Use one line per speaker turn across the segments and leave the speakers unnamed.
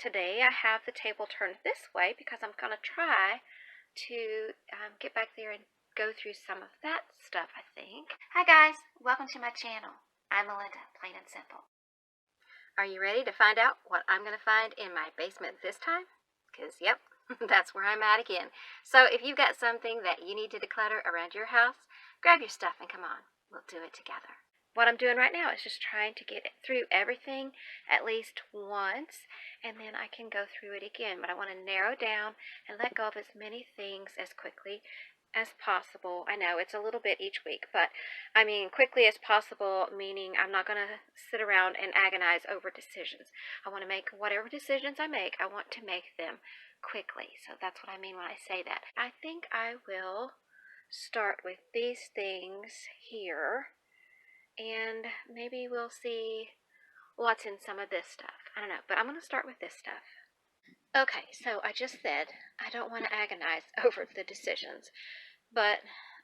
Today I have the table turned this way because I'm going to try to get back there and go through some of that stuff, I think. Hi guys, welcome to my channel. I'm Melinda, plain and simple. Are you ready to find out what I'm going to find in my basement this time? Because, yep, that's where I'm at again. So if you've got something that you need to declutter around your house, grab your stuff and come on. We'll do it together. What I'm doing right now is just trying to get through everything at least once, and then I can go through it again. But I want to narrow down and let go of as many things as quickly as possible. I know it's a little bit each week, but I mean quickly as possible, meaning I'm not going to sit around and agonize over decisions. I want to make whatever decisions I make, I want to make them quickly. So that's what I mean when I say that. I think I will start with these things here, and maybe we'll see what's in some of this stuff. I don't know, but I'm going to start with this stuff. Okay, so I just said I don't want to agonize over the decisions, but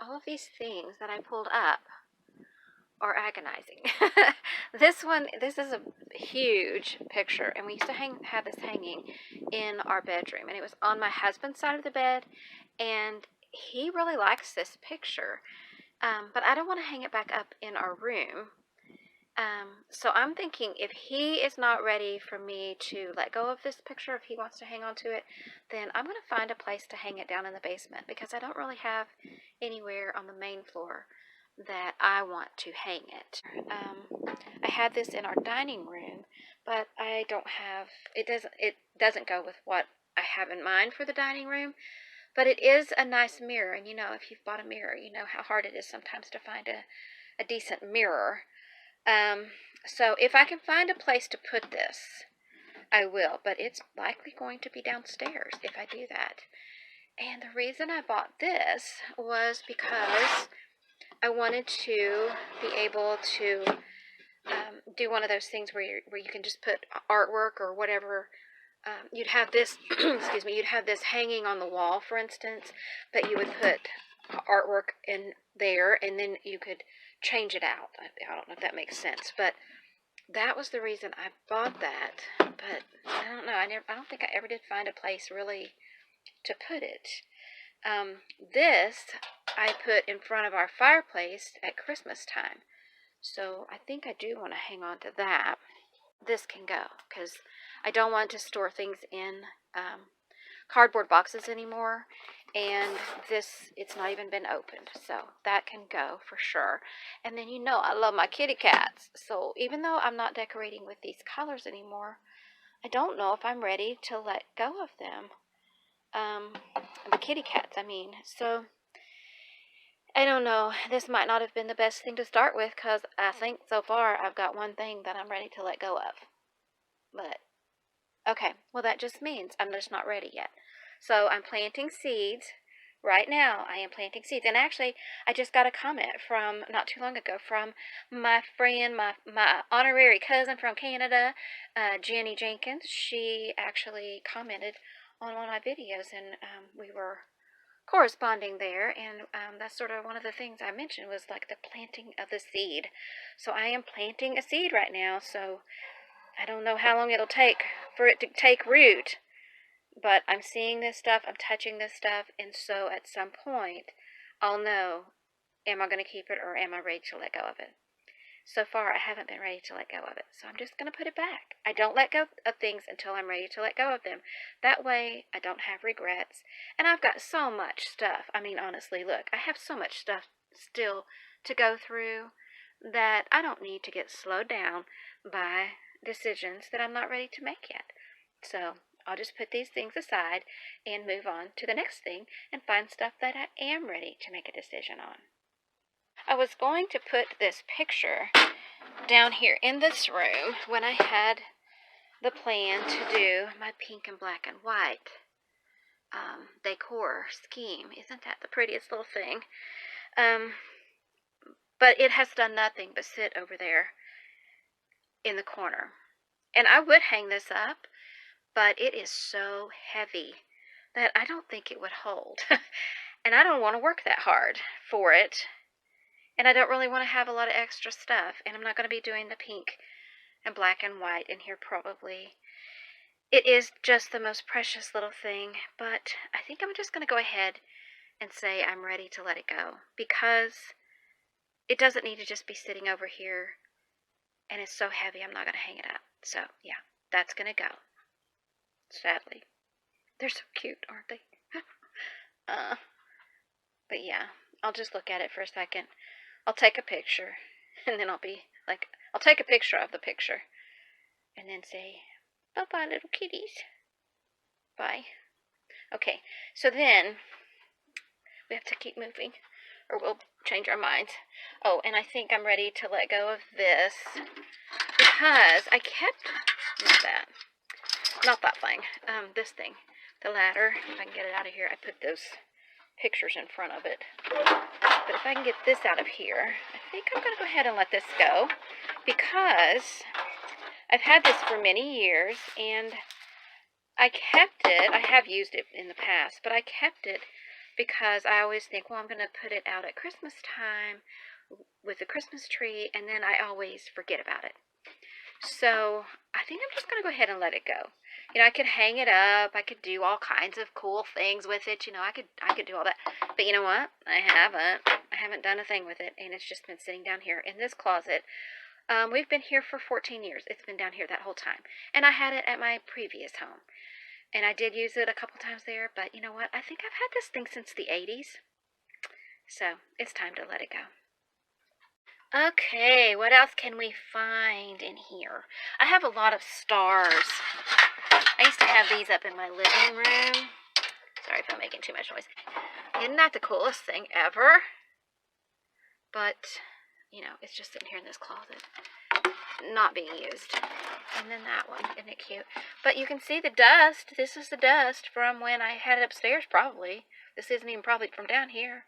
all of these things that I pulled up are agonizing. This is a huge picture, and we used to have this hanging in our bedroom, and it was on my husband's side of the bed, and he really likes this picture. But I don't want to hang it back up in our room. So I'm thinking if he is not ready for me to let go of this picture, if he wants to hang on to it, then I'm going to find a place to hang it down in the basement, because I don't really have anywhere on the main floor that I want to hang it. I had this in our dining room, but I don't have, it doesn't go with what I have in mind for the dining room. But it is a nice mirror, and you know, if you've bought a mirror, you know how hard it is sometimes to find a decent mirror. So if I can find a place to put this, I will, but it's likely going to be downstairs if I do that. And the reason I bought this was because I wanted to be able to do one of those things where you can just put artwork or whatever. You'd have this, excuse me, you'd have this hanging on the wall, for instance, but you would put artwork in there, and then you could change it out. I don't know if that makes sense, but that was the reason I bought that. But I don't know, I don't think I ever did find a place really to put it. This I put in front of our fireplace at Christmas time, so I think I do want to hang on to that. This can go, because I don't want to store things in cardboard boxes anymore, and it's not even been opened, so that can go for sure. And then, you know, I love my kitty cats, so even though I'm not decorating with these colors anymore, I don't know if I'm ready to let go of them. The kitty cats, I mean. So I don't know, this might not have been the best thing to start with, because I think so far I've got one thing that I'm ready to let go of. But, okay, well that just means I'm just not ready yet. So I'm planting seeds. Right now, I am planting seeds. And actually, I just got a comment from, not too long ago, from my friend, my honorary cousin from Canada, Jenny Jenkins. She actually commented on one of my videos, and we were corresponding there, and that's sort of one of the things I mentioned was like the planting of the seed. So I am planting a seed right now, so I don't know how long it'll take for it to take root, but I'm seeing this stuff, I'm touching this stuff, and so at some point I'll know, am I going to keep it or am I ready to let go of it? So far, I haven't been ready to let go of it, so I'm just going to put it back. I don't let go of things until I'm ready to let go of them. That way, I don't have regrets. And I've got so much stuff. I mean, honestly, look, I have so much stuff still to go through that I don't need to get slowed down by decisions that I'm not ready to make yet. So I'll just put these things aside and move on to the next thing and find stuff that I am ready to make a decision on. I was going to put this picture down here in this room when I had the plan to do my pink and black and white decor scheme. Isn't that the prettiest little thing? But it has done nothing but sit over there in the corner. And I would hang this up, but it is so heavy that I don't think it would hold. And I don't want to work that hard for it. And I don't really want to have a lot of extra stuff. And I'm not going to be doing the pink and black and white in here probably. It is just the most precious little thing, but I think I'm just going to go ahead and say I'm ready to let it go, because it doesn't need to just be sitting over here, and it's so heavy I'm not going to hang it up. So yeah, that's going to go, sadly. They're so cute, aren't they? But yeah, I'll just look at it for a second. I'll take a picture, and then I'll be like, I'll take a picture of the picture, and then say, bye-bye, little kitties. Bye. Okay, so then we have to keep moving, or we'll change our minds. Oh, and I think I'm ready to let go of this, because I kept, not that thing, this thing, the ladder. If I can get it out of here, I put those pictures in front of it. But if I can get this out of here, I think I'm going to go ahead and let this go, because I've had this for many years, and I kept it. I have used it in the past, but I kept it because I always think, well, I'm going to put it out at Christmas time with the Christmas tree, and then I always forget about it. So I think I'm just going to go ahead and let it go. You know, I could hang it up. I could do all kinds of cool things with it. You know, I could do all that. But you know what? I haven't done a thing with it, and it's just been sitting down here in this closet. We've been here for 14 years. It's been down here that whole time. And I had it at my previous home. And I did use it a couple times there, but you know what? I think I've had this thing since the 80s. So it's time to let it go. Okay, what else can we find in here? I have a lot of stars. I used to have these up in my living room. Sorry if I'm making too much noise. Isn't that the coolest thing ever? But, you know, it's just sitting here in this closet, not being used. And then that one, isn't it cute? But you can see the dust. This is the dust from when I had it upstairs, probably. This isn't even probably from down here.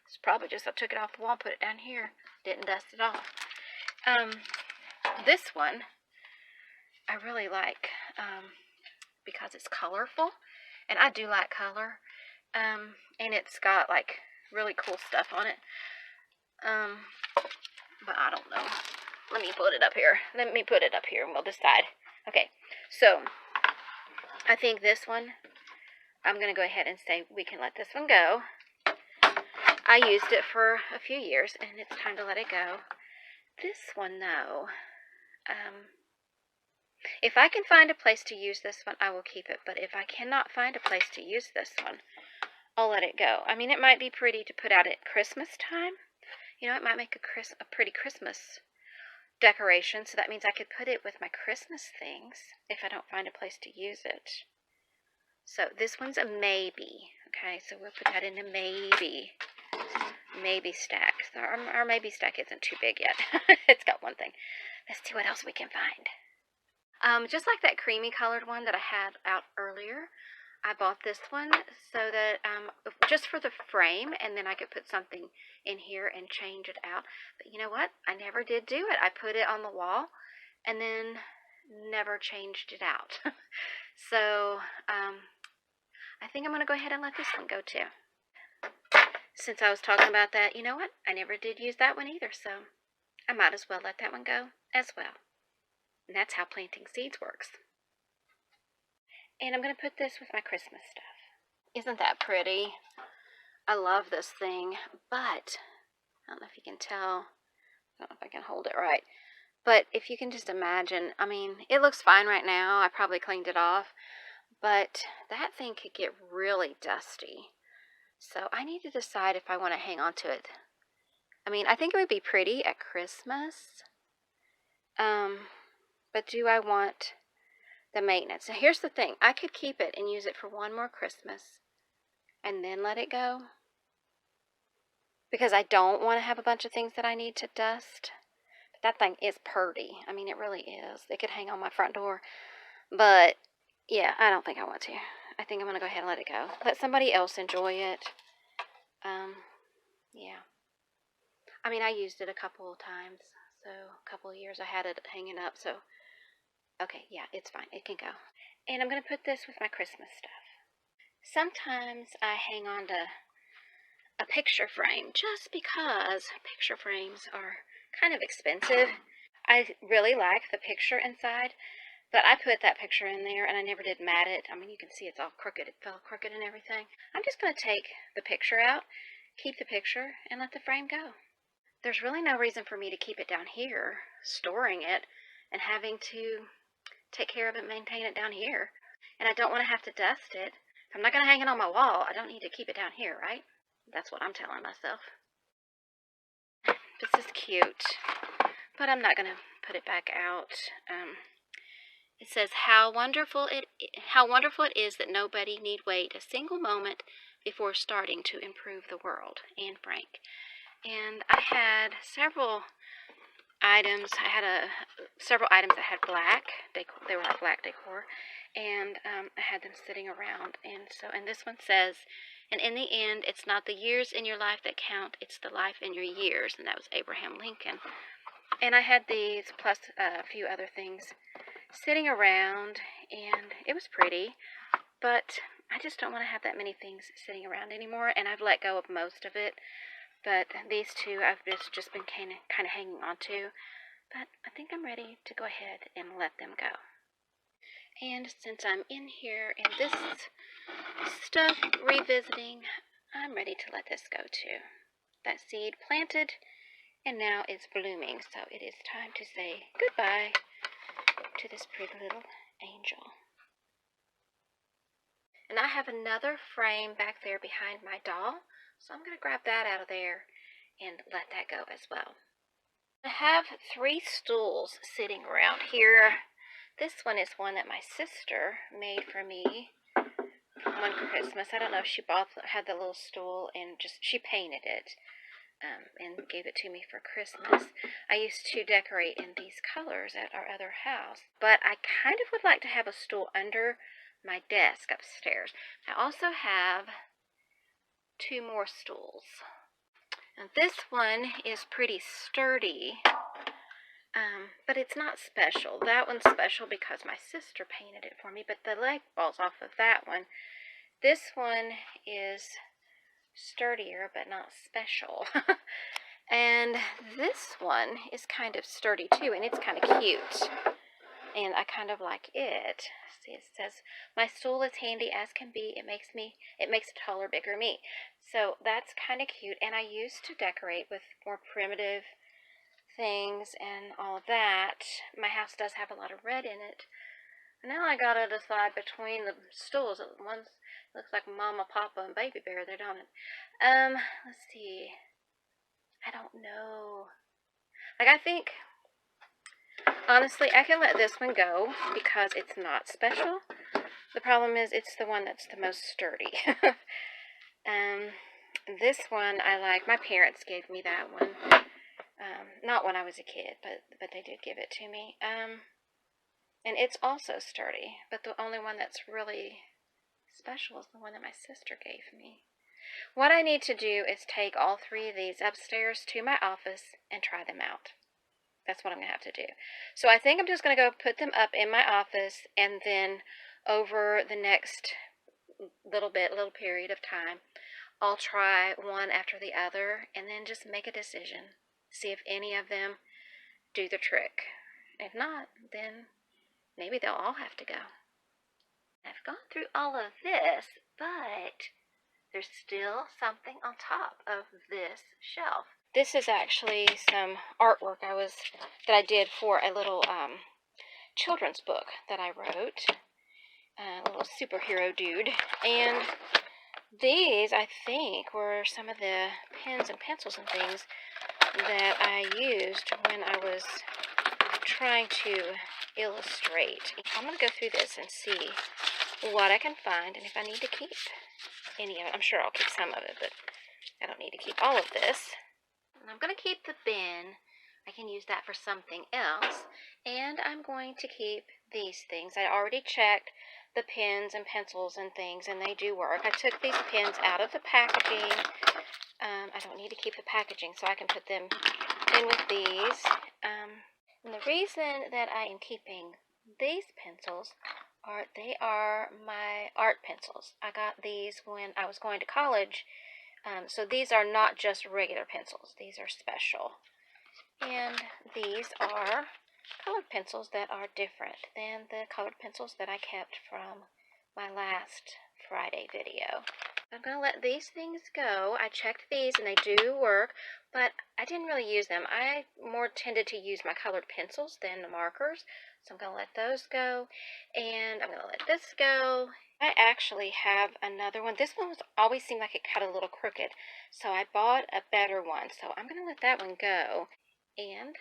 It's probably just I took it off the wall and put it down here. Didn't dust it off. This one I really like because it's colorful, and I do like color. And it's got like really cool stuff on it. But I don't know. Let me put it up here. And we'll decide. Okay, so I think this one, I'm going to go ahead and say we can let this one go. I used it for a few years, and it's time to let it go. This one, though, if I can find a place to use this one, I will keep it. But if I cannot find a place to use this one, I'll let it go. I mean, it might be pretty to put out at Christmas time. You know, it might make a pretty Christmas decoration. So that means I could put it with my Christmas things if I don't find a place to use it. So this one's a maybe. Okay, so we'll put that in a maybe. Maybe stack. So our maybe stack isn't too big yet. It's got one thing. Let's see what else we can find. Just like that creamy colored one that I had out earlier, I bought this one so that just for the frame, and then I could put something in here and change it out. But you know what? I never did do it. I put it on the wall and then never changed it out. So I think I'm going to go ahead and let this one go too. Since I was talking about that, you know what? I never did use that one either, so I might as well let that one go as well. And that's how planting seeds works. And I'm going to put this with my Christmas stuff. Isn't that pretty? I love this thing, but I don't know if you can tell. I don't know if I can hold it right. But if you can just imagine, I mean, it looks fine right now. I probably cleaned it off. But that thing could get really dusty. So I need to decide if I want to hang on to it. I mean, I think it would be pretty at Christmas. But do I want the maintenance? Now here's the thing. I could keep it and use it for one more Christmas and then let it go. Because I don't want to have a bunch of things that I need to dust. But that thing is pretty. I mean, it really is. It could hang on my front door. But yeah, I don't think I want to. I think I'm going to go ahead and let it go. Let somebody else enjoy it. Yeah. I mean, I used it a couple of times. So, a couple of years I had it hanging up. So, okay, yeah, it's fine. It can go. And I'm going to put this with my Christmas stuff. Sometimes I hang on to a picture frame just because picture frames are kind of expensive. I really like the picture inside, But I put that picture in there, and I never did mat it. I mean, you can see it's all crooked. It fell crooked and everything. I'm just going to take the picture out, keep the picture, and let the frame go. There's really no reason for me to keep it down here, storing it, and having to take care of it, maintain it down here. And I don't want to have to dust it. If I'm not going to hang it on my wall, I don't need to keep it down here, right? That's what I'm telling myself. This is cute, but I'm not going to put it back out. It says, how wonderful it is that nobody need wait a single moment before starting to improve the world. Anne Frank. And I had several items. I had several items that had black decor. They were like black decor, and I had them sitting around. And this one says, and in the end, it's not the years in your life that count, it's the life in your years. And that was Abraham Lincoln. And I had these plus a few other things sitting around, and it was pretty, but I just don't want to have that many things sitting around anymore, and I've let go of most of it. But these two I've just been kind of hanging on to, but I think I'm ready to go ahead and let them go. And since I'm in here in this stuff revisiting, I'm ready to let this go too. That seed planted, and now it's blooming, so it is time to say goodbye to this pretty little angel. And I have another frame back there behind my doll, so I'm going to grab that out of there and let that go as well. I have 3 stools sitting around here. This one is one that my sister made for me one Christmas. I don't know if she had the little stool and she painted it and gave it to me for Christmas. I used to decorate in these colors at our other house, but I kind of would like to have a stool under my desk upstairs. I also have 2 more stools. And this one is pretty sturdy, but it's not special. That one's special because my sister painted it for me, but the leg falls off of that one. This one is sturdier, but not special. And this one is kind of sturdy too, and it's kind of cute. And I kind of like it. See, it says, my stool is handy as can be. It makes a taller, bigger me. So that's kind of cute. And I used to decorate with more primitive things and all of that. My house does have a lot of red in it. And now I gotta decide between the stools. One looks like Mama, Papa, and Baby Bear there, don't it? Let's see. I don't know. Like, I think, honestly, I can let this one go because it's not special. The problem is it's the one that's the most sturdy. This one I like. My parents gave me that one. Not when I was a kid, but they did give it to me. And it's also sturdy, but the only one that's really special is the one that my sister gave me. What I need to do is take all 3 of these upstairs to my office and try them out. That's what I'm going to have to do. So I think I'm just going to go put them up in my office, and then over the next little period of time, I'll try one after the other and then just make a decision. See if any of them do the trick. If not, then maybe they'll all have to go. I've gone through all of this, but there's still something on top of this shelf. This is actually some artwork that I did for a little children's book that I wrote. A little superhero dude. And these, I think, were some of the pens and pencils and things that I used when I was trying to illustrate. I'm going to go through this and see what I can find and if I need to keep any of it. I'm sure I'll keep some of it, but I don't need to keep all of this. And I'm going to keep the bin. I can use that for something else. And I'm going to keep these things. I already checked the pens and pencils and things, and they do work. I took these pens out of the packaging. I don't need to keep the packaging, so I can put them in with these. And the reason that I am keeping these pencils are they are my art pencils. I got these when I was going to college. So these are not just regular pencils. These are special. And these are colored pencils that are different than the colored pencils that I kept from my last Friday video. I'm going to let these things go. I checked these and they do work, but I didn't really use them. I more tended to use my colored pencils than the markers, so I'm going to let those go, and I'm going to let this go. I actually have another one. This one always seemed like it cut a little crooked, so I bought a better one, so I'm going to let that one go. And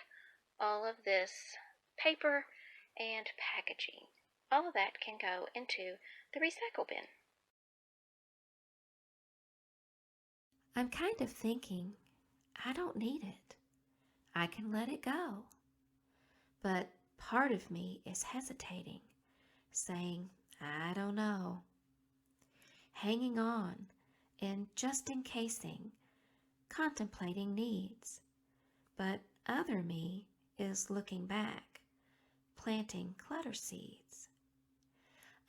all of this paper and packaging, all of that can go into the recycle bin.
I'm kind of thinking, I don't need it. I can let it go. But part of me is hesitating, saying, I don't know. Hanging on and just in casing, contemplating needs. But other me is looking back, planting clutter seeds.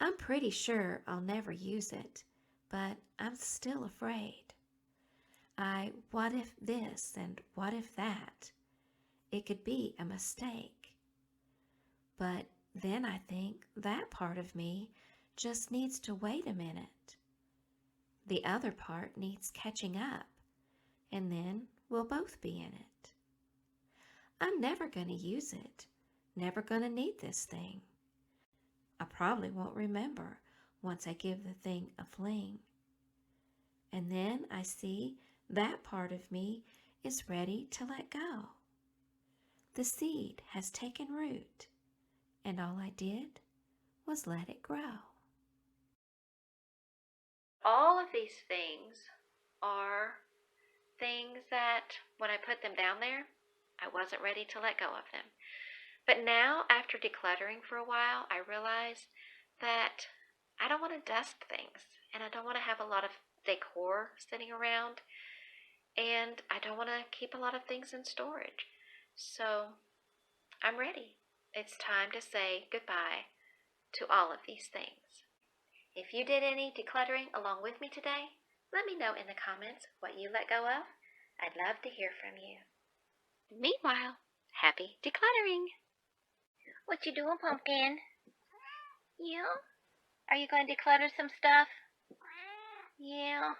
I'm pretty sure I'll never use it, but I'm still afraid. What if this and what if that? It could be a mistake. But then I think that part of me just needs to wait a minute. The other part needs catching up, and then we'll both be in it. I'm never going to use it, never going to need this thing. I probably won't remember once I give the thing a fling. And then I see that part of me is ready to let go. The seed has taken root, and all I did was let it grow.
All of these things are things that when I put them down there, I wasn't ready to let go of them. But now, after decluttering for a while, I realized that I don't want to dust things, and I don't want to have a lot of decor sitting around, and I don't want to keep a lot of things in storage. So I'm ready. It's time to say goodbye to all of these things. If you did any decluttering along with me today, let me know in the comments what you let go of. I'd love to hear from you. Meanwhile, happy decluttering! What you doing, Pumpkin? Yeah? Are you going to declutter some stuff? Yeah.